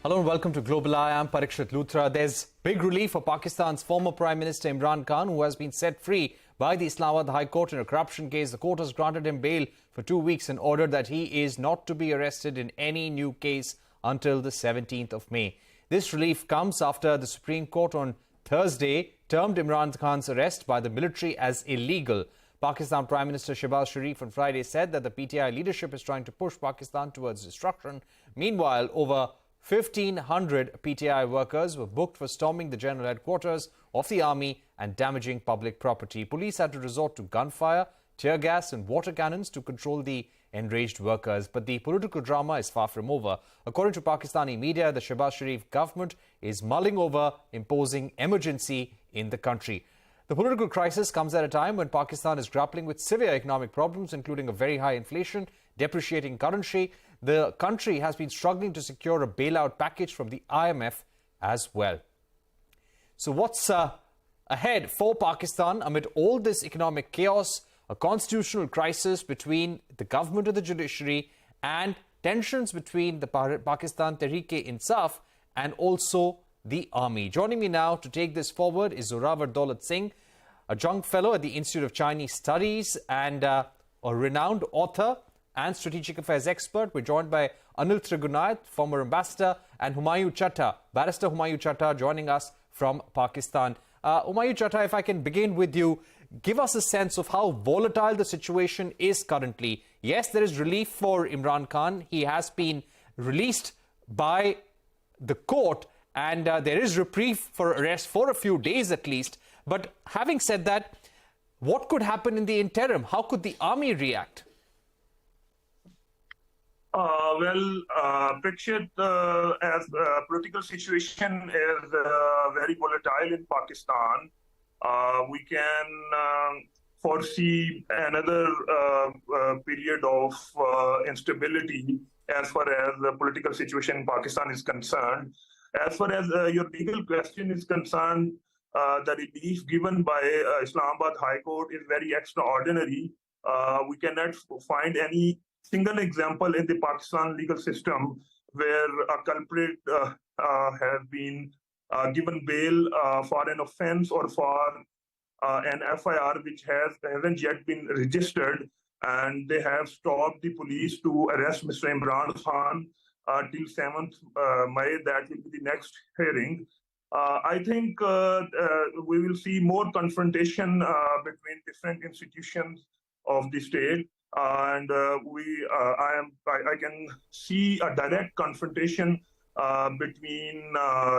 Hello and welcome to Global Eye. I'm Parikshit Luthra. There's big relief for Pakistan's former Prime Minister Imran Khan, who has been set free by the Islamabad High Court in a corruption case. The court has granted him bail for 2 weeks and ordered that he is not to be arrested in any new case until the 17th of May. This relief comes after the Supreme Court on Thursday termed Imran Khan's arrest by the military as illegal. Pakistan Prime Minister Nawaz Sharifs on Friday said that the PTI leadership is trying to push Pakistan towards destruction. Meanwhile, over 1,500 PTI workers were booked for storming the general headquarters of the army and damaging public property. Police had to resort to gunfire, tear gas and water cannons to control the enraged workers. But the political drama is far from over. According to Pakistani media, the Nawaz Sharif government is mulling over imposing emergency in the country. The political crisis comes at a time when Pakistan is grappling with severe economic problems, including a very high inflation, depreciating currency. The country has been struggling to secure a bailout package from the IMF as well. So what's ahead for Pakistan amid all this economic chaos, a constitutional crisis between the government and the judiciary, and tensions between the Pakistan Tehreek-e-Insaf and also the army? Joining me now to take this forward is Zorawar Daulat Singh, adjunct fellow at the Institute of Chinese Studies and a renowned author and strategic affairs expert. We're joined by Anil Trigunayat, former ambassador, and Humayun Chattha, barrister Humayun Chattha, joining us from Pakistan. Humayun Chattha, if I can begin with you, give us a sense of how volatile the situation is currently. Yes, there is relief for Imran Khan. He has been released by the court, and there is reprieve for arrest for a few days at least. But having said that, what could happen in the interim? How could the army react? Parikshit, as the political situation is very volatile in Pakistan, we can foresee another period of instability as far as the political situation in Pakistan is concerned. As far as your legal question is concerned, the relief given by Islamabad High Court is very extraordinary. We cannot find any single example in the Pakistan legal system where a culprit has been given bail for an offense or for an FIR which hasn't yet been registered, and they have stopped the police to arrest Mr. Imran Khan till 7th May. That will be the next hearing. I think we will see more confrontation between different institutions of the state. And I can see a direct confrontation between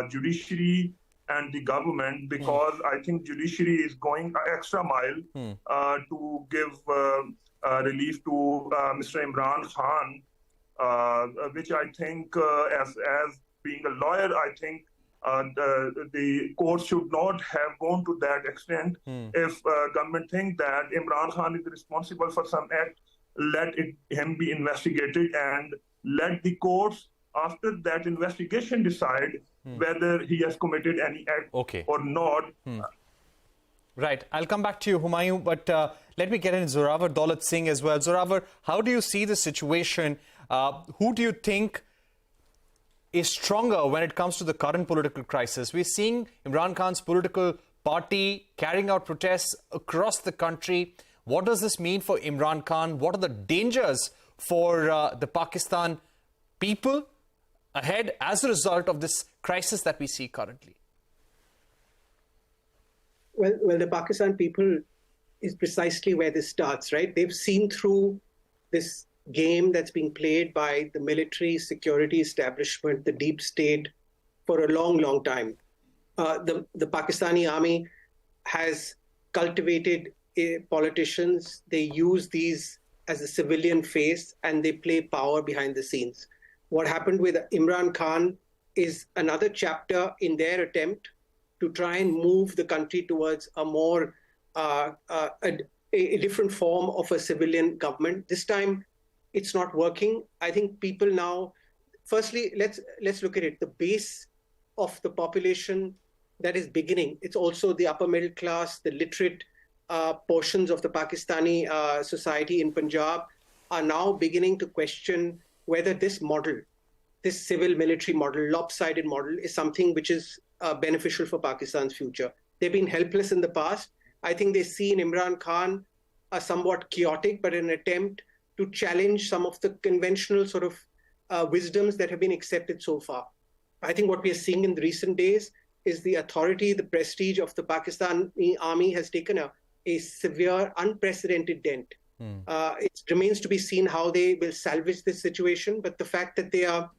judiciary and the government, because I think judiciary is going an extra mile to give relief to Mr. Imran Khan, which I think, as being a lawyer, I think the court should not have gone to that extent. If government think that Imran Khan is responsible for some act, let him be investigated and let the courts, after that investigation, decide whether he has committed any act or not. Right. I'll come back to you, Humayun, but let me get in Zorawar Daulat Singh as well. Zorawar, how do you see the situation? Who do you think is stronger when it comes to the current political crisis? We're seeing Imran Khan's political party carrying out protests across the country. What does this mean for Imran Khan? What are the dangers for the Pakistan people ahead as a result of this crisis that we see currently? Well, the Pakistan people is precisely where this starts, right? They've seen through this game that's being played by the military security establishment, the deep state, for a long, long time. The Pakistani army has cultivated politicians. They use these as a civilian face, and they play power behind the scenes. What happened with Imran Khan is another chapter in their attempt to try and move the country towards a more a different form of a civilian government. This time, it's not working. I think people now, firstly, let's look at it. The base of the population that is beginning, it's also the upper middle class, the literate portions of the Pakistani society in Punjab are now beginning to question whether this model this civil-military model, lopsided model, is something which is beneficial for Pakistan's future. They've been helpless in the past. I think they see in Imran Khan a somewhat chaotic, but an attempt to challenge some of the conventional sort of wisdoms that have been accepted so far. I think what we are seeing in the recent days is the authority, the prestige of the Pakistani army has taken a severe, unprecedented dent. It remains to be seen how they will salvage this situation, but the fact that they are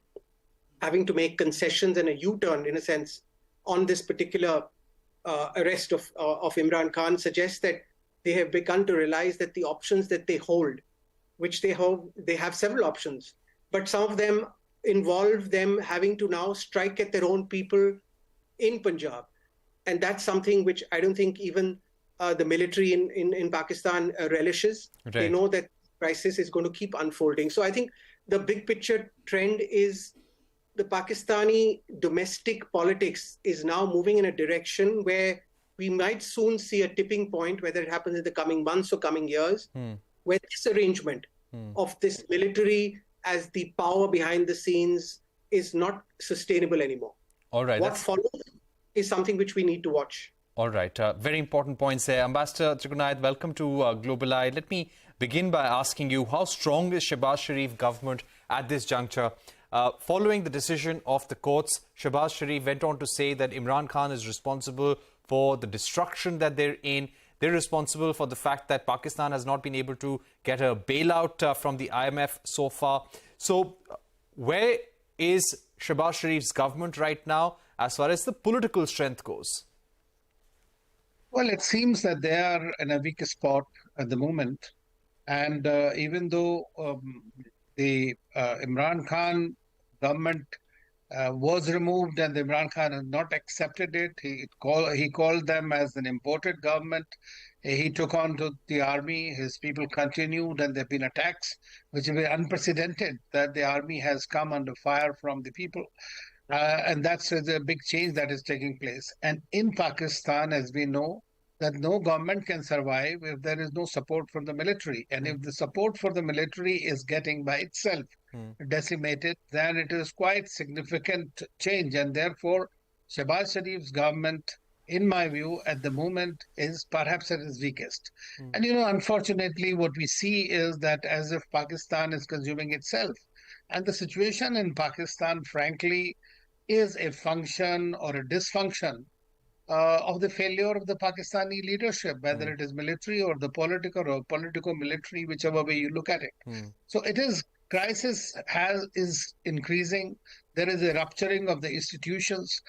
having to make concessions and a U-turn, in a sense, on this particular arrest of Imran Khan suggests that they have begun to realize that the options that they hold, which they have several options, but some of them involve them having to now strike at their own people in Punjab. And that's something which I don't think even the military in Pakistan relishes. Right. They know that crisis is going to keep unfolding. So I think the big picture trend is the Pakistani domestic politics is now moving in a direction where we might soon see a tipping point, whether it happens in the coming months or coming years, where this arrangement of this military as the power behind the scenes is not sustainable anymore. All right. What follows is something which we need to watch. All right. Very important points there. Ambassador Trigunayat, welcome to Global Eye. Let me begin by asking you, how strong is Shehbaz Sharif government at this juncture? Following the decision of the courts, Shehbaz Sharif went on to say that Imran Khan is responsible for the destruction that they're in. They're responsible for the fact that Pakistan has not been able to get a bailout from the IMF so far. So where is Shehbaz Sharif's government right now as far as the political strength goes? Well, it seems that they are in a weaker spot at the moment. And even though the Imran Khan government was removed and the Imran Khan has not accepted it, he called them as an imported government. He took on to the army. His people continued, and there have been attacks which have been unprecedented, that the army has come under fire from the people. And that's the big change that is taking place. And in Pakistan, as we know, that no government can survive if there is no support from the military. And if the support for the military is getting by itself decimated, then it is quite significant change. And therefore, Shehbaz Sharif's government, in my view, at the moment, is perhaps at its weakest. And, unfortunately, what we see is that as if Pakistan is consuming itself. And the situation in Pakistan, frankly, is a function or a dysfunction of the failure of the Pakistani leadership, whether it is military or the political or politico-military, whichever way you look at it. So it is, crisis is increasing. There is a rupturing of the institutions.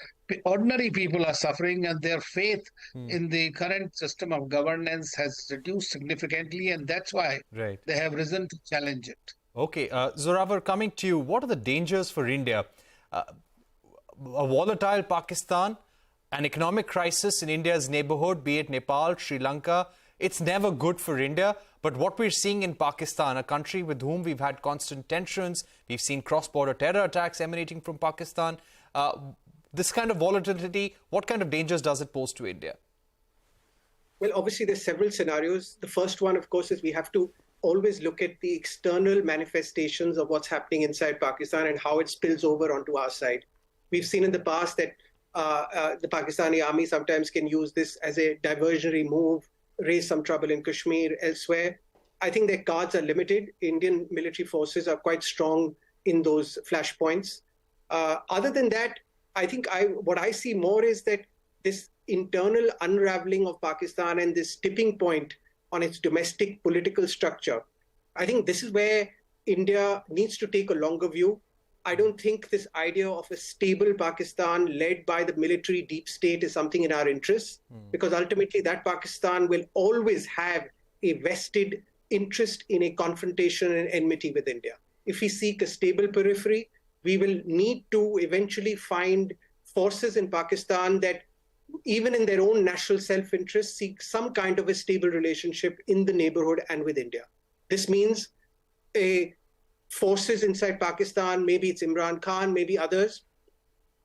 Ordinary people are suffering, and their faith in the current system of governance has reduced significantly, and that's why they have risen to challenge it. Okay, Zorawar, coming to you, what are the dangers for India? A volatile Pakistan, an economic crisis in India's neighborhood, be it Nepal, Sri Lanka, it's never good for India. But what we're seeing in Pakistan, a country with whom we've had constant tensions, we've seen cross-border terror attacks emanating from Pakistan. This kind of volatility, what kind of dangers does it pose to India? Well, obviously, there's several scenarios. The first one, of course, is we have to always look at the external manifestations of what's happening inside Pakistan and how it spills over onto our side. We've seen in the past that the Pakistani army sometimes can use this as a diversionary move, raise some trouble in Kashmir, elsewhere. I think their cards are limited. Indian military forces are quite strong in those flashpoints. Other than that, I think what I see more is that this internal unraveling of Pakistan and this tipping point on its domestic political structure, I think this is where India needs to take a longer view. I don't think this idea of a stable Pakistan led by the military deep state is something in our interests, because ultimately that Pakistan will always have a vested interest in a confrontation and enmity with India. If we seek a stable periphery, we will need to eventually find forces in Pakistan that, even in their own national self-interest, seek some kind of a stable relationship in the neighborhood and with India. This means forces inside Pakistan, maybe it's Imran Khan, maybe others,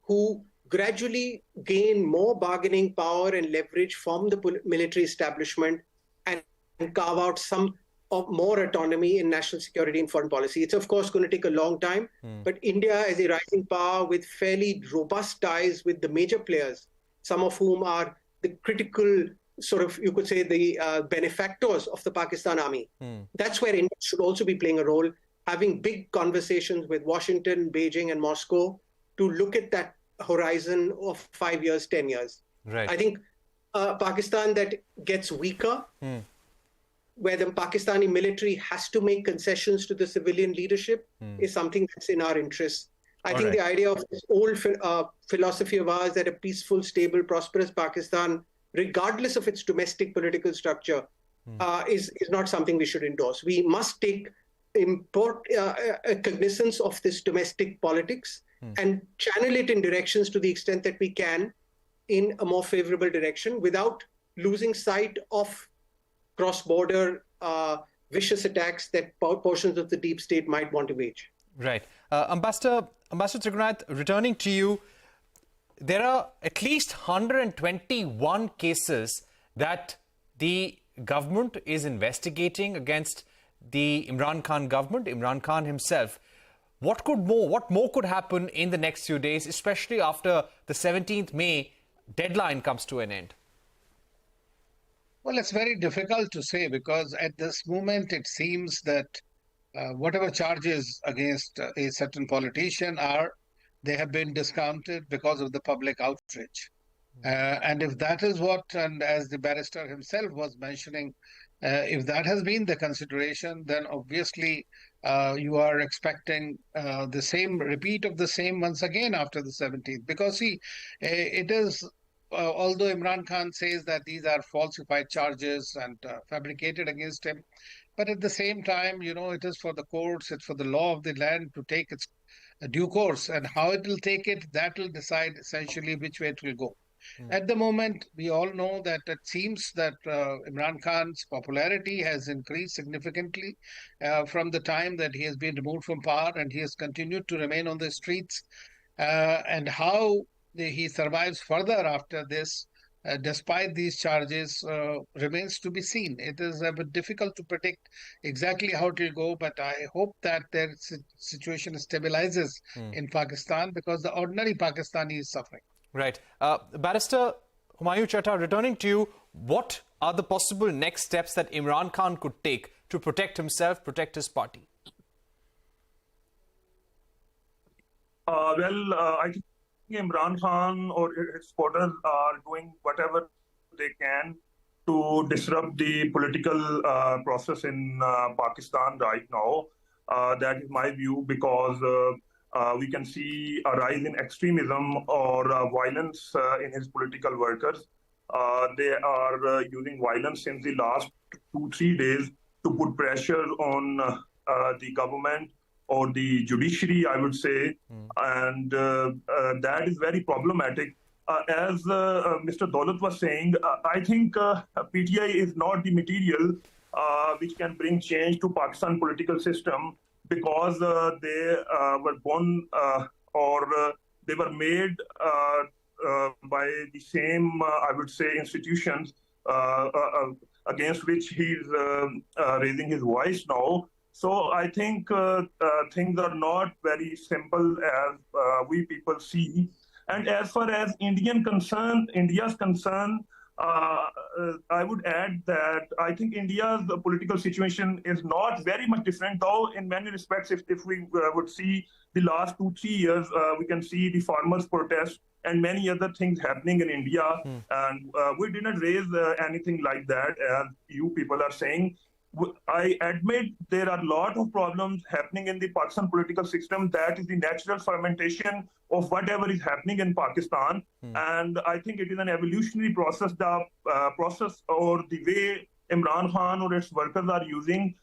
who gradually gain more bargaining power and leverage from the military establishment and carve out some of more autonomy in national security and foreign policy. It's of course going to take a long time, but India as a rising power with fairly robust ties with the major players, some of whom are the critical sort of, you could say, the benefactors of the Pakistan army. That's where India should also be playing a role, having big conversations with Washington, Beijing, and Moscow to look at that horizon of 5 years, 10 years. Right. I think Pakistan that gets weaker, where the Pakistani military has to make concessions to the civilian leadership, is something that's in our interest. I think the idea of this old philosophy of ours that a peaceful, stable, prosperous Pakistan, regardless of its domestic political structure, is not something we should endorse. We must take cognizance of this domestic politics and channel it in directions to the extent that we can in a more favorable direction without losing sight of cross-border vicious attacks that portions of the deep state might want to wage. Right. Ambassador Trigunath, returning to you, there are at least 121 cases that the government is investigating against the Imran Khan government, Imran Khan himself. What more could happen in the next few days, especially after the 17th May deadline comes to an end? Well, it's very difficult to say because at this moment it seems that whatever charges against a certain politician they have been discounted because of the public outrage. And if that is what, and as the barrister himself was mentioning, if that has been the consideration, then obviously you are expecting the same repeat of the same once again after the 17th. Because see, it is, although Imran Khan says that these are falsified charges and fabricated against him, but at the same time, it is for the courts, it's for the law of the land to take its due course, and how it will take it, that will decide essentially which way it will go. At the moment, we all know that it seems that Imran Khan's popularity has increased significantly from the time that he has been removed from power, and he has continued to remain on the streets. And how he survives further after this, despite these charges, remains to be seen. It is a bit difficult to predict exactly how it will go, but I hope that their situation stabilizes in Pakistan, because the ordinary Pakistani is suffering. Right. Barrister Humayun Chattha, returning to you, what are the possible next steps that Imran Khan could take to protect himself, protect his party? I think Imran Khan or his supporters are doing whatever they can to disrupt the political process in Pakistan right now. That is my view, because we can see a rise in extremism or violence in his political workers. They are using violence since the last 2-3 days to put pressure on the government or the judiciary, I would say, and that is very problematic. As Mr. Daulat was saying, I think PTI is not the material which can bring change to Pakistan political system, because they were born or they were made by the same, I would say, institutions against which he's raising his voice now. So I think things are not very simple as we people see. And as far as India's concern, I would add that I think India's political situation is not very much different, though in many respects. If we would see the last 2-3 years, we can see the farmers' protests and many other things happening in India. And we didn't raise anything like that, as you people are saying. I admit there are a lot of problems happening in the Pakistan political system. That is the natural fermentation of whatever is happening in Pakistan. And I think it is an evolutionary process, the process or the way Imran Khan or its workers are using.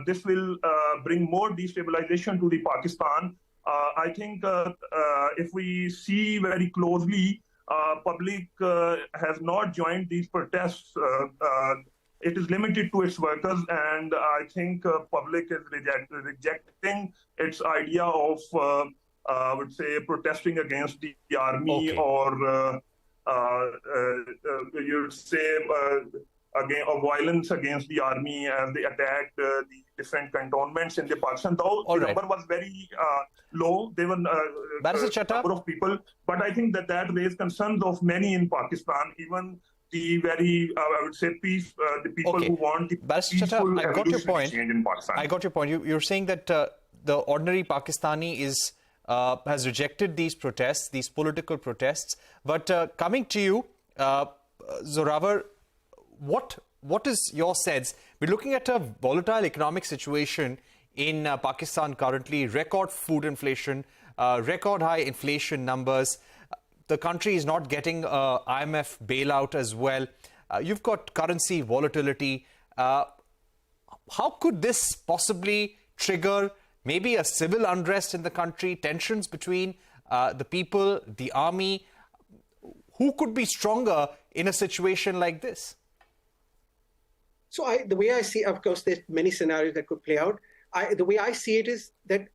This will bring more destabilization to the Pakistan. I think if we see very closely, public has not joined these protests. It is limited to its workers, and I think public is rejecting its idea of, I would say, protesting against the army, or you'd say of violence against the army, and they attacked the different cantonments in the Pakistan. Though All the right. number was very low, there were number of people, but I think that raised concerns of many in Pakistan, even the very, I would say, the people who want the peaceful evolutionary change in Pakistan. I got your point. You're saying that the ordinary Pakistani has rejected these protests, these political protests. But coming to you, Zorawar, what is your sense? We're looking at a volatile economic situation in Pakistan currently, record food inflation, record high inflation numbers. The country is not getting IMF bailout as well. You've got currency volatility. How could this possibly trigger maybe a civil unrest in the country, tensions between the people, the army? Who could be stronger in a situation like this? So the way I see, of course, there's many scenarios that could play out. The way I see it is that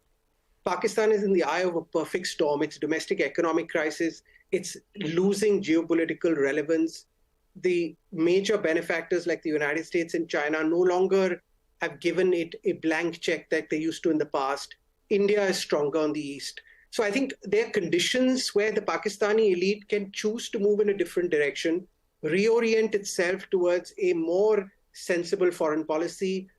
Pakistan is in the eye of a perfect storm. It's domestic economic crisis. It's losing geopolitical relevance. The major benefactors like the United States and China no longer have given it a blank check that they used to in the past. India is stronger on the east. So I think there are conditions where the Pakistani elite can choose to move in a different direction, reorient itself towards a more sensible foreign policy,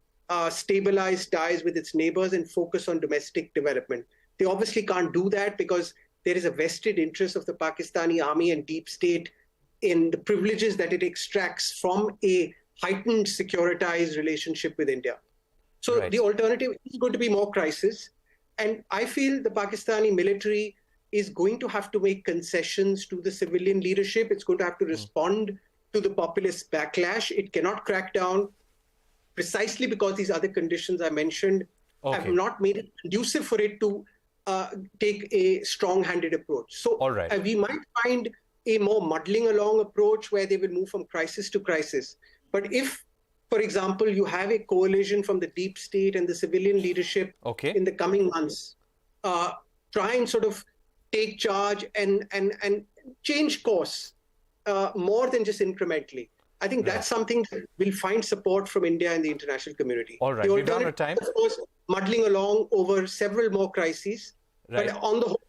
stabilize ties with its neighbors, and focus on domestic development. They obviously can't do that because there is a vested interest of the Pakistani army and deep state in the privileges that it extracts from a heightened securitized relationship with India. So the alternative is going to be more crisis. And I feel the Pakistani military is going to have to make concessions to the civilian leadership. It's going to have to respond to the populist backlash. It cannot crack down precisely because these other conditions I mentioned have not made it conducive for it to take a strong-handed approach. So we might find a more muddling along approach where they will move from crisis to crisis. But if, for example, you have a coalition from the deep state and the civilian leadership in the coming months, try and sort of take charge and change course more than just incrementally. I think that's something that will find support from India and the international community. All right, we've run out of time. Of course, muddling along over several more crises. But on the whole,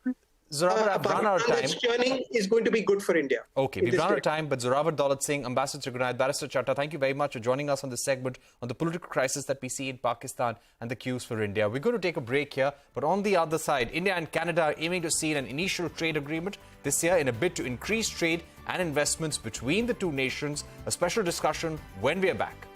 Zorawar, I've run out of time. Churning is going to be good for India. Okay, we've run out of time, but Zorawar Daulat Singh, Ambassador to Grenada, Barrister Chatta, thank you very much for joining us on this segment on the political crisis that we see in Pakistan and the cues for India. We're going to take a break here, but on the other side, India and Canada are aiming to seal an initial trade agreement this year in a bid to increase trade and investments between the two nations. A special discussion when we are back.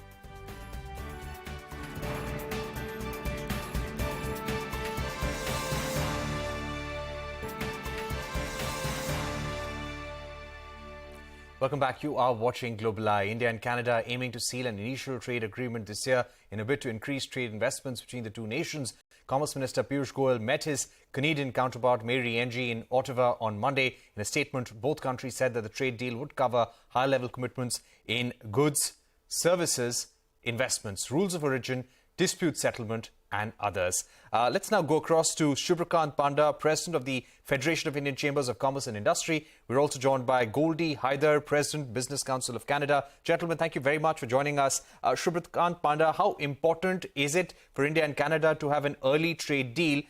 Welcome back. You are watching Global Eye. India and Canada aiming to seal an initial trade agreement this year in a bid to increase trade investments between the two nations. Commerce Minister Piyush Goyal met his Canadian counterpart Mary Ng in Ottawa on Monday. In a statement, both countries said that the trade deal would cover high-level commitments in goods, services, investments, rules of origin, dispute settlement and others. Let's now go across to Shubhrakant Panda, President of the Federation of Indian Chambers of Commerce and Industry. We're also joined by Goldie Haidar, President, Business Council of Canada. Gentlemen, thank you very much for joining us. Shubhrakant Panda, how important is it for India and Canada to have an early trade deal?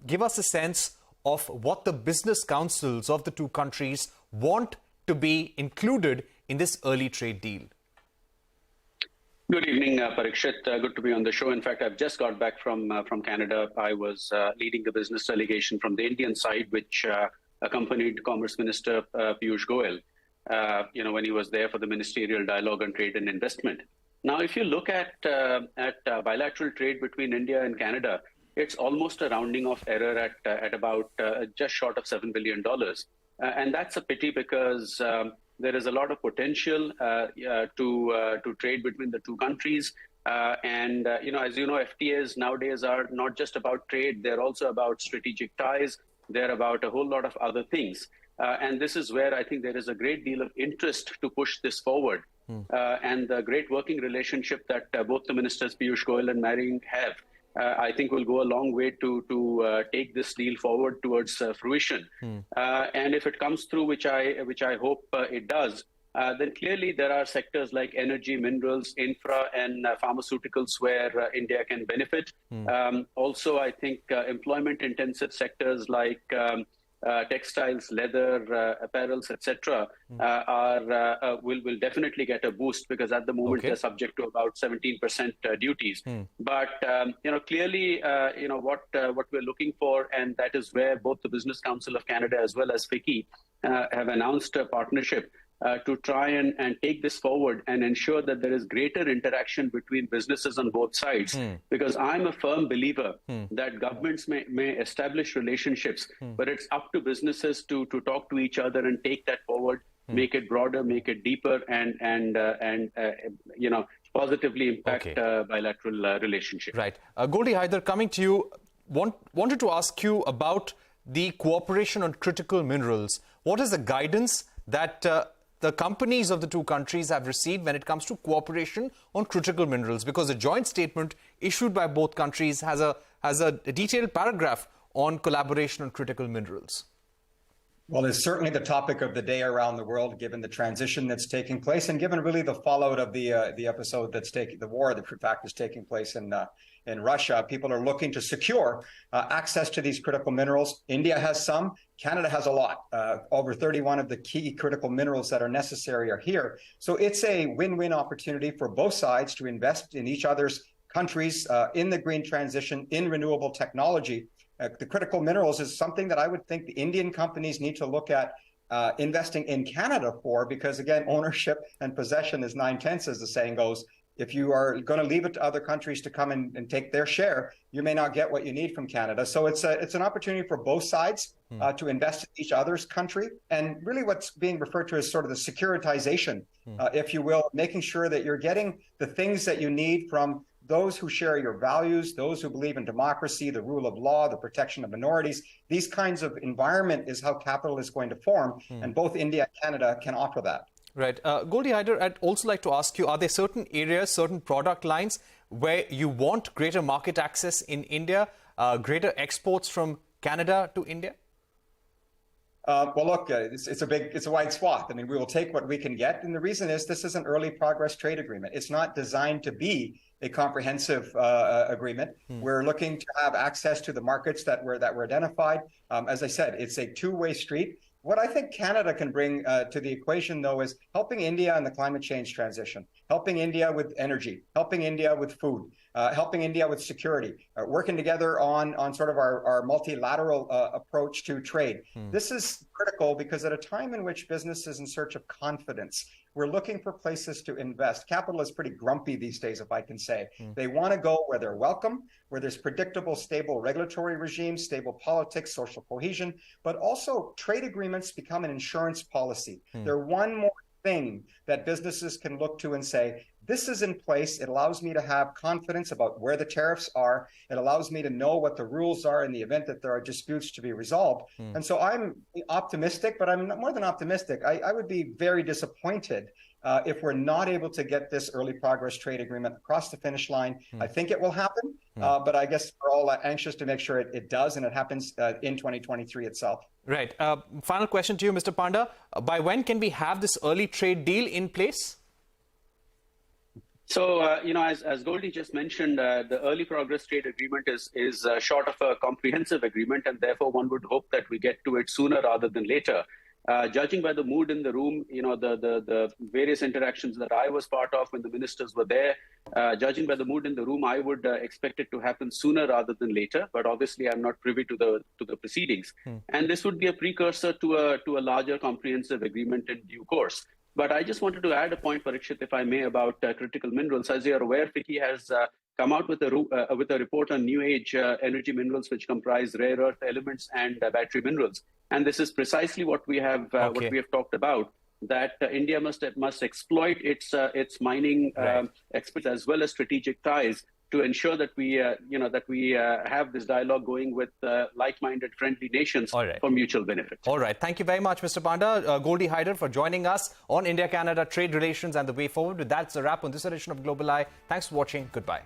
Give us a sense of what the business councils of the two countries want to be included in this early trade deal. Good evening, Parikshit. Good to be on the show. In fact, I've just got back from Canada. I was leading the business delegation from the Indian side, which accompanied Commerce Minister Piyush Goyal, when he was there for the ministerial dialogue on trade and investment. Now, if you look at bilateral trade between India and Canada, it's almost a rounding off error at about just short of $7 billion. And that's a pity because there is a lot of potential to trade between the two countries. As you know, FTAs nowadays are not just about trade, they're also about strategic ties. They're about a whole lot of other things. And this is where I think there is a great deal of interest to push this forward. And the great working relationship that both the ministers, Piyush Goyal and Mary have, I think will go a long way to take this deal forward towards fruition. And if it comes through, which I hope it does, then clearly there are sectors like energy, minerals, infra, and pharmaceuticals where India can benefit. Also, I think employment-intensive sectors like textiles, leather, apparels, etc., will definitely get a boost because at the moment they're subject to about 17% duties. But clearly, what we're looking for, and that is where both the Business Council of Canada as well as FICCI have announced a partnership to try and take this forward and ensure that there is greater interaction between businesses on both sides. Because I'm a firm believer that governments may establish relationships, but it's up to businesses to talk to each other and take that forward, make it broader, make it deeper, and positively impact bilateral relationships. Right. Goldie Haider, coming to you, wanted to ask you about the cooperation on critical minerals. What is the guidance that the companies of the two countries have received when it comes to cooperation on critical minerals? Because the joint statement issued by both countries has a detailed paragraph on collaboration on critical minerals. Well, it's certainly the topic of the day around the world, given the transition that's taking place, and given really the fallout of the episode that's the war that in fact is taking place in Russia. People are looking to secure access to these critical minerals. India has some. Canada has a lot. Over 31 of the key critical minerals that are necessary are here. So it's a win-win opportunity for both sides to invest in each other's countries in the green transition, in renewable technology. The critical minerals is something that I would think the Indian companies need to look at investing in Canada for, because again, ownership and possession is 9/10, as the saying goes. If you are going to leave it to other countries to come and take their share, you may not get what you need from Canada. So it's an opportunity for both sides to invest in each other's country. And really what's being referred to as sort of the securitization, if you will, making sure that you're getting the things that you need from those who share your values, those who believe in democracy, the rule of law, the protection of minorities. These kinds of environment is how capital is going to form. And both India and Canada can offer that. Right. Goldie Haider, I'd also like to ask you, are there certain areas, certain product lines where you want greater market access in India, greater exports from Canada to India? Well, look, it's a wide swath. I mean, we will take what we can get. And the reason is this is an early progress trade agreement. It's not designed to be a comprehensive agreement. We're looking to have access to the markets that were identified. As I said, it's a two-way street. What I think Canada can bring to the equation, though, is helping India in the climate change transition, helping India with energy, helping India with food, helping India with security, working together on sort of our multilateral approach to trade. This is critical because at a time in which business is in search of confidence, we're looking for places to invest. Capital is pretty grumpy these days, if I can say. They want to go where they're welcome, where there's predictable, stable regulatory regimes, stable politics, social cohesion, but also trade agreements become an insurance policy. They're one more thing that businesses can look to and say, this is in place. It allows me to have confidence about where the tariffs are. It allows me to know what the rules are in the event that there are disputes to be resolved. And so I'm optimistic, but I'm more than optimistic. I would be very disappointed if we're not able to get this early progress trade agreement across the finish line. I think it will happen, but I guess we're all anxious to make sure it does, and it happens in 2023 itself. Right. Final question to you, Mr. Panda. By when can we have this early trade deal in place? So, as Goldie just mentioned, the early progress trade agreement is short of a comprehensive agreement, and therefore one would hope that we get to it sooner rather than later. Judging by the mood in the room, the various interactions that I was part of when the ministers were there, judging by the mood in the room, I would expect it to happen sooner rather than later. But obviously, I'm not privy to the proceedings, and this would be a precursor to a larger comprehensive agreement in due course. But I just wanted to add a point, Parikshit, if I may, about critical minerals. As you're aware, FICCI has come out with a report on new age energy minerals, which comprise rare earth elements and battery minerals. And this is precisely what we have talked about. That India must exploit its mining experts as well as strategic ties to ensure that we have this dialogue going with like-minded, friendly nations for mutual benefit. All right. Thank you very much, Mr. Panda. Goldie Haider for joining us on India-Canada trade relations and the way forward. With that, it's a wrap on this edition of Global Eye. Thanks for watching. Goodbye.